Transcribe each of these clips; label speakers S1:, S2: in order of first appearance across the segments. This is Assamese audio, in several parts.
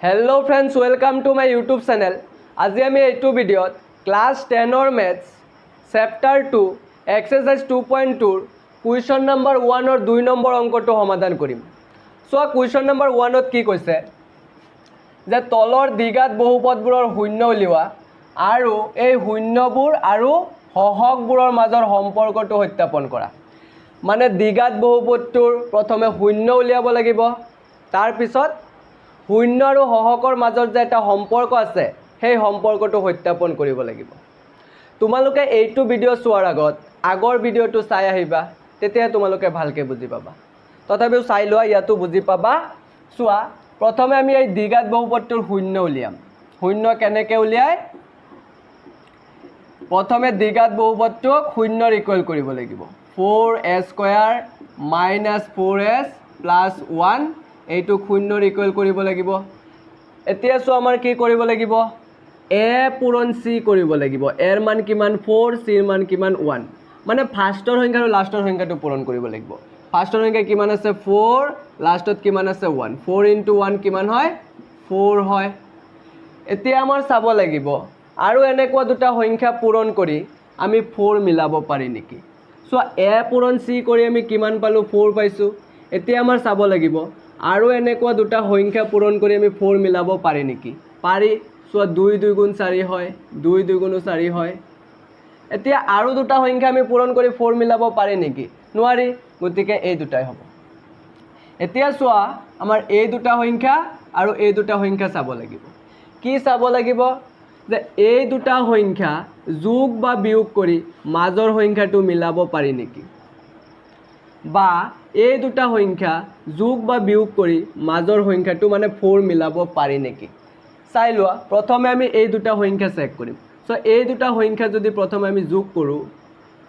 S1: Hello friends, welcome to my YouTube channel. आज आम यू video class 10 maths chapter 2 exercise 2.2 question number 1 और 2 नम्बर अंक तो समाधान करिम। सो क्वेश्चन नम्बर 1 कि कैसे जे तलर द्विघात बहुपदबोৰৰ शून्य उलिওৱা আৰু এই শূন্যবোৰ আৰু হহকবোৰৰ মাজৰ সম্পৰ্কটো সত্যাপন কৰা। মানে দ্বিঘাত বহুপদটোৰ প্ৰথমে শূন্য উলিয়াব লাগিব, তাৰ পিছত শূন্য আৰু হহকৰ মাজৰ যে এটা সম্পৰ্ক আছে সেই সম্পৰ্কটো সত্যাপন কৰিব লাগিব। তোমালোকে এইটো ভিডিঅ' চোৱাৰ আগত আগৰ ভিডিঅ'টো চাই আহিবা, তেতিয়া তোমালোকে ভালকৈ বুজি পাবা। তথাপিও চাই লোৱা, ইয়াতো বুজি পাবা। চোৱা, প্ৰথমে আমি এই দ্বিঘাত বহুপদটোৰ শূন্য উলিয়াম। শূন্য কেনেকৈ উলিয়াই? প্ৰথমে দ্বিঘাত বহুপদটোক শূন্যৰ ইকুৱেল কৰিব লাগিব। 4a² - 4s + 1 এইটোক শূন্যৰ ইকুৱেল কৰিব লাগিব। এতিয়া চোৱা, আমাৰ কি কৰিব লাগিব? a পূৰণ c কৰিব লাগিব। এৰ মান কিমান? 4, চিৰ মান কিমান? 1। মানে ফাৰ্ষ্টৰ সংখ্যা আৰু লাষ্টৰ সংখ্যাটো পূৰণ কৰিব লাগিব। ফাৰ্ষ্টৰ সংখ্যা কিমান আছে? 4, লাষ্টত কিমান আছে? 1। 4 × 1 কিমান হয়? 4 হয়। এতিয়া আমাৰ চাব লাগিব আৰু এনেকুৱা দুটা সংখ্যা পূৰণ কৰি আমি 4 মিলাব পাৰি নেকি। চোৱা, a পূৰণ c কৰি আমি কিমান পালোঁ? 4 পাইছোঁ। এতিয়া আমাৰ চাব লাগিব আৰু এনেকুৱা দুটা সংখ্যা পূৰণ কৰি আমি 4 মিলাব পাৰি নেকি। পাৰি। চোৱা, 2 × 2 = 4 হয়, 2 × 2 = 4 হয়। এতিয়া আৰু দুটা সংখ্যা আমি পূৰণ কৰি 4 মিলাব পাৰি নেকি? নোৱাৰি। গতিকে এই দুটাই হ'ব। এতিয়া চোৱা, আমাৰ এই দুটা সংখ্যা আৰু এই দুটা সংখ্যা চাব লাগিব। কি চাব লাগিব? যে এই দুটা সংখ্যা যোগ বা বিয়োগ কৰি মাজৰ সংখ্যাটো মিলাব পাৰি নেকি, বা এই দুটা সংখ্যা যোগ বা বিয়োগ কৰি মাজৰ সংখ্যাটো মানে 4 মিলাব পাৰি নেকি। চাই লোৱা, প্ৰথমে আমি এই দুটা সংখ্যা চেক কৰিম। চ' এই দুটা সংখ্যা যদি প্ৰথমে আমি যোগ কৰোঁ,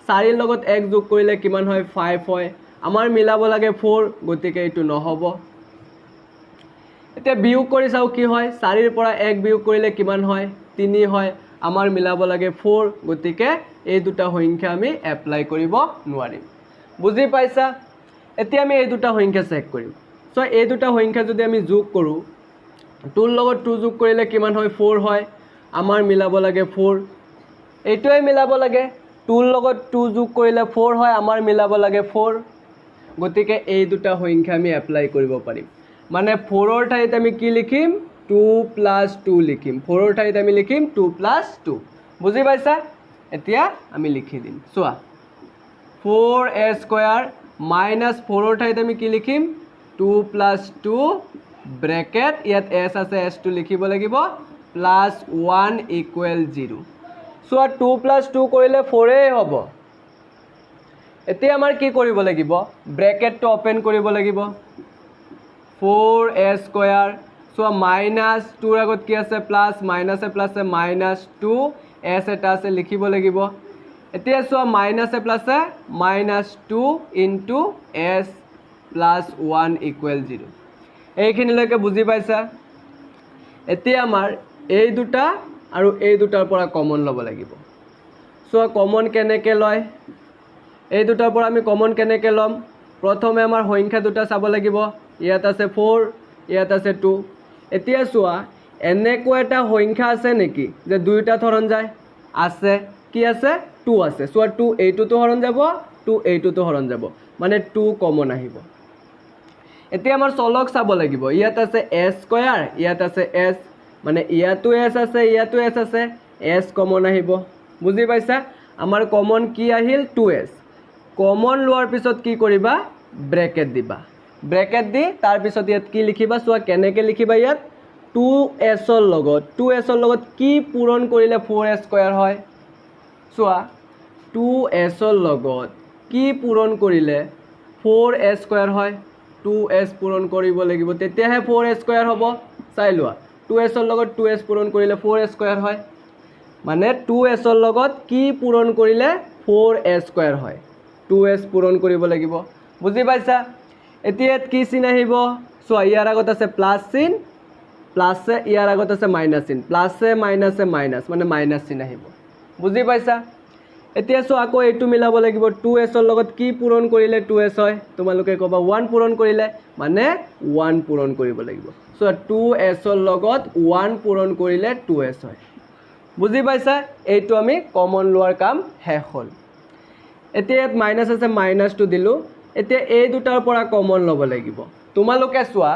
S1: 4ৰ লগত 1 যোগ কৰিলে কিমান হয়? 5 হয়। আমাৰ মিলাব লাগে 4, গতিকে এইটো নহ'ব। এতিয়া বিয়োগ কৰি চাওঁ কি হয়। 4ৰ পৰা 1 বিয়োগ কৰিলে কিমান হয়? 3 হয়। আমাৰ মিলাব লাগে 4, গতিকে এই দুটা সংখ্যা আমি এপ্লাই কৰিব নোৱাৰিম। বুজি পাইছা? এতিয়া আমি এই দুটা সংখ্যা চেক কৰিম। চ' এই দুটা সংখ্যা যদি আমি যোগ কৰোঁ, 2ৰ লগত 2 যোগ কৰিলে কিমান হয়? 4 হয়। আমাৰ মিলাব লাগে 4। এইটোৱে মিলাব লাগে। 2ৰ লগত 2 যোগ কৰিলে 4 হয়। আমাৰ মিলাব লাগে 4। গতিকে এই দুটা সংখ্যা আমি এপ্লাই কৰিব পাৰিম। মানে 4ৰ ঠাইত আমি কি লিখিম? 2 + 2 লিখিম। 4ৰ ঠাইত আমি লিখিম 2 + 2। বুজি পাইছা? এতিয়া আমি লিখি দিম। চোৱা, 4a² - 4ৰ ঠাইত আমি কি লিখিম? 2 + 2 ব্ৰেকেট, ইয়াত s আছে, sটো লিখিব লাগিব, +1 = 0। চোৱা, 2 + 2 কৰিলে 4 হ'ব। এতিয়া আমাৰ কি কৰিব লাগিব? ব্ৰেকেটটো অপেন কৰিব লাগিব। 4a²। চোৱা, -2ৰ আগত কি আছে? প্লাছ, মাইনাছে প্লাছে -2, s এটা আছে, লিখিব লাগিব। এতিয়া চোৱা, মাইনাছে প্লাছে -2 × s + 1 = 0। এইখিনিলৈকে বুজি পাইছা? এতিয়া আমাৰ এই দুটা আৰু এই দুটাৰ পৰা কমন ল'ব লাগিব। চোৱা, কমন কেনেকৈ লয়? এই দুটাৰ পৰা আমি কমন কেনেকৈ ল'ম? প্ৰথমে আমাৰ সংখ্যা দুটা চাব লাগিব। ইয়াত আছে 4, ইয়াত আছে 2। এতিয়া চোৱা, এনেকুৱা এটা সংখ্যা আছে নেকি যে দুয়োটাত হৰণ যায়? আছে। কি আছে? 2 আছে। চোৱা, 2 এইটোতো হৰণ যাব, 2 এইটোতো হৰণ যাব, মানে 2 কমন আহিব। এতিয়া আমাৰ চলক চাব লাগিব। ইয়াত আছে a², ইয়াত আছে s, মানে ইয়াতো s আছে, ইয়াতো s আছে, s কমন আহিব। বুজি পাইছা? আমাৰ কমন কি আহিল? 2s। কমন লোৱাৰ পিছত কি কৰিবা? ব্ৰেকেট দিবা। ব্ৰেকেট দি তাৰপিছত ইয়াত কি লিখিবা? চোৱা, কেনেকৈ লিখিবা? ইয়াত 2sৰ লগত কি পূৰণ কৰিলে 4a² হয়? চোৱা, 2sৰ লগত কি পূৰণ কৰিলে 4a² হয়? 2s পূৰণ কৰিব লাগিব, তেতিয়াহে 4a² হ'ব। চাই লোৱা, 2sৰ লগত 2s পূৰণ কৰিলে 4a² হয়। মানে 2sৰ লগত কি পূৰণ কৰিলে 4a² হয়? 2s পূৰণ কৰিব লাগিব। বুজি পাইছা? এতিয়া ইয়াত কি চিন আহিব? চোৱা, ইয়াৰ আগত আছে প্লাছ চিন, প্লাছে, ইয়াৰ আগত আছে মাইনাছ চিন, প্লাছে মাইনাছে মাইনাছ, মানে মাইনাছ চিন আহিব। বুজি পাইছা? এতিয়া চোৱা, আকৌ এইটো মিলাব লাগিব। 2sৰ লগত কি পূৰণ কৰিলে 2s হয়? তোমালোকে ক'বা 1 পূৰণ কৰিলে, মানে 1 পূৰণ কৰিব লাগিব। সো 2s ৰ লগত 1 পূৰণ কৰিলে 2s হয় বুজি পাইছা এইটো আমি কমন লোৱাৰ কাম শেষ হ'ল এতিয়া ইয়াত মাইনাছ আছে মাইনাছটো দিলোঁ এতিয়া এই দুটাৰ পৰা কমন ল'ব লাগিব তোমালোকে চোৱা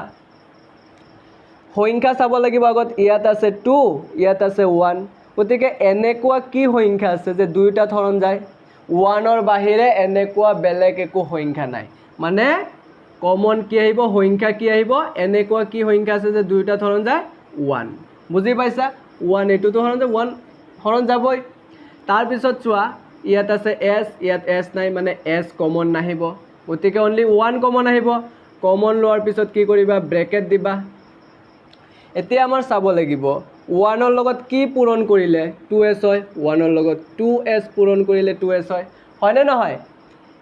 S1: সংখ্যা চাব লাগিব আগত ইয়াত আছে 2 ইয়াত আছে 1 গতিকে এনেকুৱা কি সংখ্যা আছে যে দুইটা ধৰণ যায় 1 ৰ বাহিৰে এনেকুৱা বেলেগ একো সংখ্যা নাই মানে কমন কি আহিব সংখ্যা কি আহিব এনেকুৱা কি সংখ্যা আছে যে দুইটা ধৰণ যায় 1 বুজি পাইছা 1 এইটো ধৰণ যে 1 ধৰণ যাবই তাৰ পিছত চোৱা ইয়াত আছে s ইয়াত s নাই মানে s কমন নাহিব গতিকে অনলি 1 কমন আহিব কমন লোৱাৰ পিছত কি কৰিবা ব্ৰেকেট দিবা এতিয়া আমাৰ চাব লাগিব 1 ৰ লগত কি পূৰণ কৰিলে 2s হয় 1 ৰ লগত 2s পূৰণ কৰিলে 2s হয় হয়নে নহয়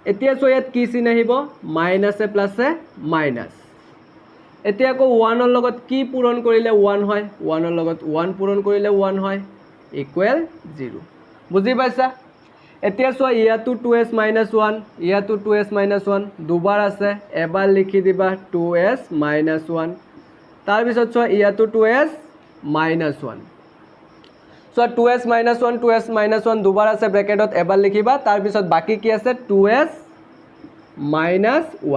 S1: এতিয়া চোৱা ইয়াত কি চিন আহিব মাইনাছে প্লাছে মাইনাছ এতিয়া আকৌ 1 ৰ লগত কি পূৰণ কৰিলে 1 হয় 1 ৰ লগত 1 পূৰণ কৰিলে 1 হয় ইকুৱেল 0 বুজি পাইছা এতিয়া চোৱা ইয়াতো 2s - 1 ইয়াতো 2s - 1 দুবাৰ আছে এবাৰ লিখি দিবা 2s - 1 তাৰ পিছত চোৱা ইয়াতো 2s - 1 চোৱা 2s - 1 2s - 1 দুবাৰ আছে ব্ৰেকেটত এবাৰ লিখিবা তাৰ পিছত বাকি কি আছে 2s -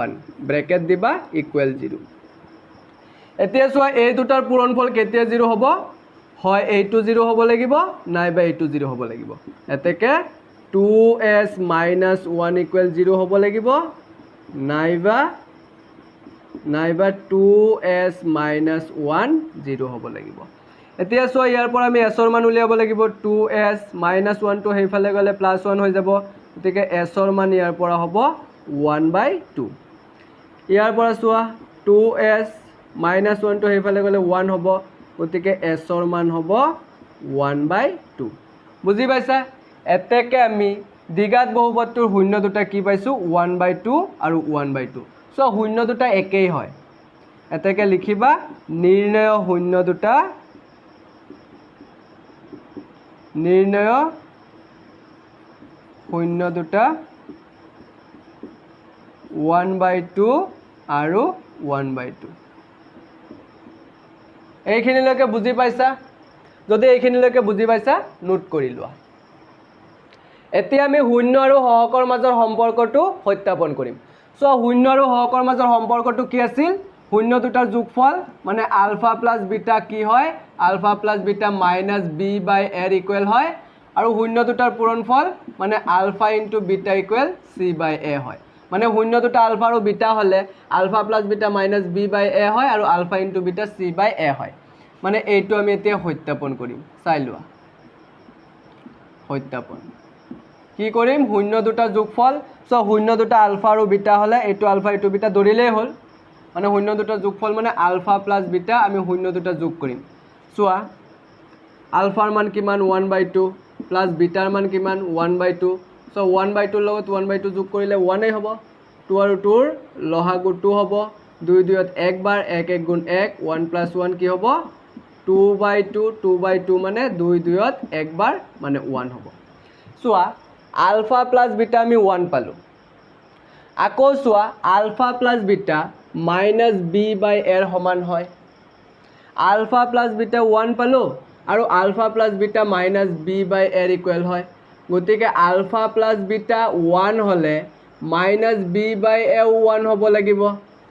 S1: 1 ব্ৰেকেট দিবা ইকুৱেল 0 এতিয়া চোৱা এই দুটাৰ পূৰণফল কেতিয়া 0 হ'ব হয় এইটো 0 হ'ব লাগিব নাইবা এইটো 0 হ'ব লাগিব এতেকে 2s - 1 ইকুৱেল 0 হ'ব লাগিব নাইবা 2s - 1 0 হ'ব লাগিব এতিয়া চোৱা ইয়াৰ পৰা আমি s ৰ মান উলিয়াব লাগিব 2s - 1 টো সেইফালে গ'লে +1 হৈ যাব গতিকে s ৰ মান ইয়াৰ পৰা হ'ব 1/2 ইয়াৰ পৰা চোৱা 2s - 1 টো সেইফালে গ'লে 1 হ'ব গতিকে s ৰ মান হ'ব 1/2 বুজি পাইছা এতেকে আমি দ্বিঘাত বহুপদটোৰ শূন্য দুটা কি পাইছোঁ 1/2 আৰু 1/2 সো শূন্য দুটা একেই হয় এতেকে লিখিবা নিৰ্ণয় শূন্য দুটা 1/2 আৰু 1/2 এইখিনিলৈকে বুজি পাইছা যদি এইখিনিলৈকে বুজি পাইছা নোট কৰি লোৱা এতিয়া আমি শূন্য আৰু সহকৰ মাজৰ সম্পৰ্কটো সত্যাপন কৰিম সো শূন্য আৰু সহকৰ মাজৰ সম্পৰ্কটো কি আছিল শূন্য দুটাৰ যোগফল মানে আলফা প্লাস বিটা কি হয় alpha plus beta minus b by এৰ ইকুৱেল হয় আৰু শূন্য দুটাৰ পূৰণফল মানে alpha into beta equal c by a হয় মানে শূন্য দুটা আলফা আৰু বিটা হলে alpha plus beta minus b by a হয় আৰু alpha into beta c by a হয় মানে এইটো আমি এতিয়া সত্যাপন কৰিম চাই লোৱা সত্যাপন কি কৰিম শূন্য দুটা যোগফল সো শূন্য দুটা আলফা আৰু বিটা হলে এইটো আলফা এইটো বিটা ধৰিলেই হ'ল মানে শূন্য দুটা যোগফল মানে আলফা প্লাস বিটা আমি শূন্য দুটা যোগ কৰিম চোৱা আলফাৰ মান কিমান 1/2 প্লাস বিটাৰ মান কিমান 1/2 সো 1/2 ৰ লগত 1/2 যোগ কৰিলে 1 এ হ'ব 2 আৰু 2 ৰ লহাগু 2 হ'ব 2 2 ত এক বাৰ 1 1 গুণ 1 1 + 1 কি হ'ব 2/2 2/2 মানে 2 2 ত এক বাৰ মানে 1 হ'ব চোৱা আলফা প্লাস বিটা আমি 1 পালো আকৌ চোৱা alpha plus beta minus b by এৰ সমান হয় আলফা প্লাস বিটা 1 পালো আৰু alpha plus beta minus b by এৰ ইকুৱেল হয় গতিকে আলফা প্লাস বিটা 1 হলে মাইনাস বি বাই এ 1 হ'ব লাগিব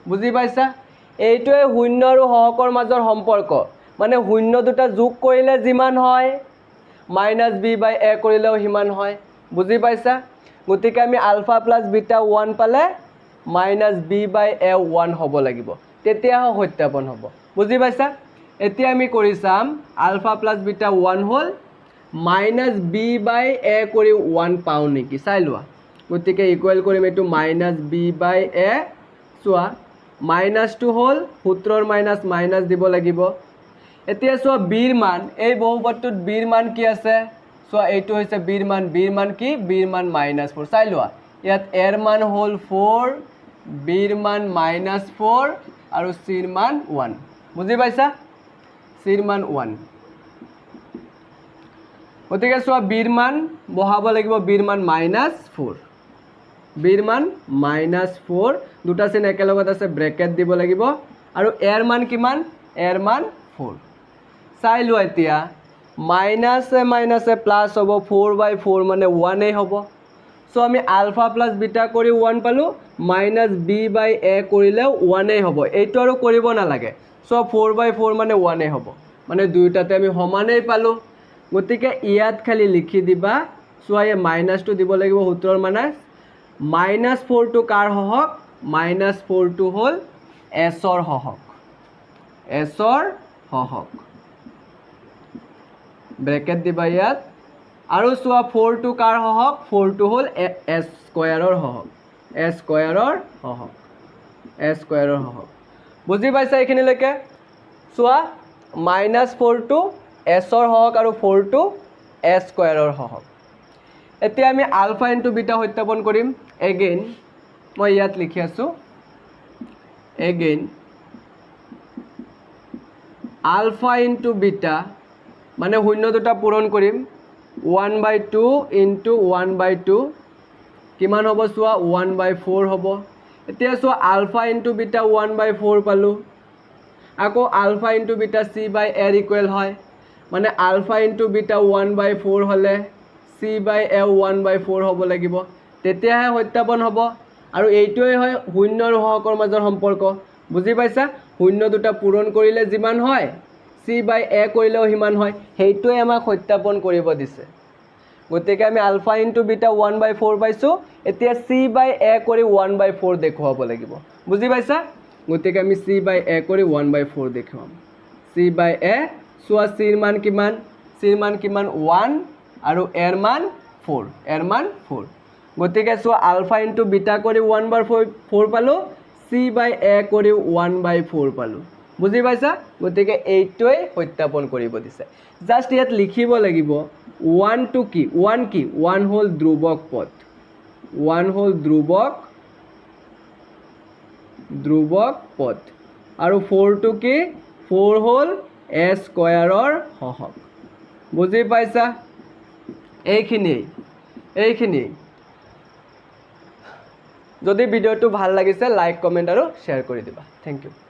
S1: বুজি পাইছা এইটোৱে শূন্য আৰু সহকৰ মাজৰ সম্পৰ্ক মানে শূন্য দুটা যোগ কৰিলে যিমান হয় মাইনাস বি বাই এ কৰিলেও সিমান হয় বুজি পাইছা গতিকে আমি আলফা প্লাস বিটা 1 পালে মাইনাস বি বাই এ 1 হ'ব লাগিব তেতিয়া সত্যাপন হ'ব বুজি পাইছা এতিয়া আমি কৰি চাম আলফা প্লাস বিটা 1 হ'ল মাইনাস বি বাই এ কৰি 1 পাওঁ নেকি চাই লোৱা গতিকে ইকুৱেল কৰিম এইটো মাইনাস বি বাই এ চোৱা মাইনাসটো হ'ল সূত্ৰৰ মাইনাস মাইনাস দিব লাগিব এতিয়া চোৱা বিৰ মান এই বহুপদটোত বিৰ মান কি আছে চোৱা এইটো হৈছে বিৰ মান কি বিৰ মান -4 চাই লোৱা ইয়াত এৰ মান হ'ল 4 বিৰ মান -4 আৰু চিৰ মান 1 বুজি পাইছা চিৰ মান 1 গতিকে চোৱা বিৰ মান বহাব লাগিব বিৰ মান -4 বিৰ মান -4 দুটা চিন একেলগত আছে ব্ৰেকেট দিব লাগিব আৰু এৰ মান কিমান এৰ মান 4 চাই লোৱা এতিয়া মাইনাছে প্লাছ হ'ব 4/4 মানে 1 হ'ব সো আমি আলফা প্লাছ বিটা কৰি 1 পালো মাইনাছ b/a কৰিলেও 1 হ'ব এইটো আৰু কৰিব নালাগে সো 4/4 মানে 1 হ'ব মানে দুইটাতে আমি সমানেই পালো গতিকে ইয়াত খালি লিখি দিবা সো এই মাইনাছটো দিব লাগিব সূত্ৰৰ মানে -4 টো কাৰ হহক -4 টো হ'ল s ৰ হহক ব্ৰেকেট দিবা ইয়াত আৰু চোৱা 4 টো কাৰ হহক 4 টো হ'ল s স্কয়াৰৰ হহক বুজি পাইছা এইখিনিলৈকে চোৱা -4 টো s ৰ হহক আৰু 4 টো s স্কয়াৰৰ হহক এতিয়া আমি আলফা ইনটু বিটা সত্যাপন কৰিম এগেইন মই ইয়াত লিখি আছো এগেইন আলফা ইনটু বিটা মানে শূন্য দুটা পূৰণ কৰিম 1/2 ইনটু 1/2 কিমান হ'ব চোৱা 1/4 হ'ব এতিয়া চোৱা আলফা ইনটু বিটা 1/4 পালো আকৌ ULFA into beta c/a equal হয় মানে আলফা ইনটু বিটা 1/4 হলে c/a 1/4 হ'ব লাগিব তেতিয়াহে সত্যাপন হ'ব আৰু এইটোৱে হয় শূন্য আৰু হহকৰ মাজৰ সম্পৰ্ক বুজি পাইছা শূন্য দুটা পূৰণ কৰিলে যিমান হয় c/a কৰিলেও সিমান হয় সেইটোৱে আমাক সত্যাপন কৰিব দিছে গতিকে আমি আলফা ইনটু বিটা 1/4 পাইছো এতিয়া c/a কৰি 1/4 দেখুৱাব লাগিব বুজি পাইছা গতিকে আমি c/a কৰি 1/4 দেখুৱাম c/a চোৱা c ৰ মান কিমান 1 আৰু a ৰ মান 4 গতিকে চোৱা আলফা ইনটু বিটা কৰি 1/4 পালো c/a কৰি 1/4 পালো বুজি পাইছা গতিকে এইটোৱে সত্যাপন কৰিব দিছে জাস্ট ইয়াত লিখিব লাগিব 1 টু কি 1 হ'ল ধ্ৰুৱক পদ আৰু 4 টু কি 4 হ'ল a স্কয়াৰৰ হহক বুজি পাইছা এইখিনি যদি ভিডিওটো ভাল লাগিছে লাইক কমেন্ট আৰু শ্বেয়াৰ কৰি দিবা থেংক ইউ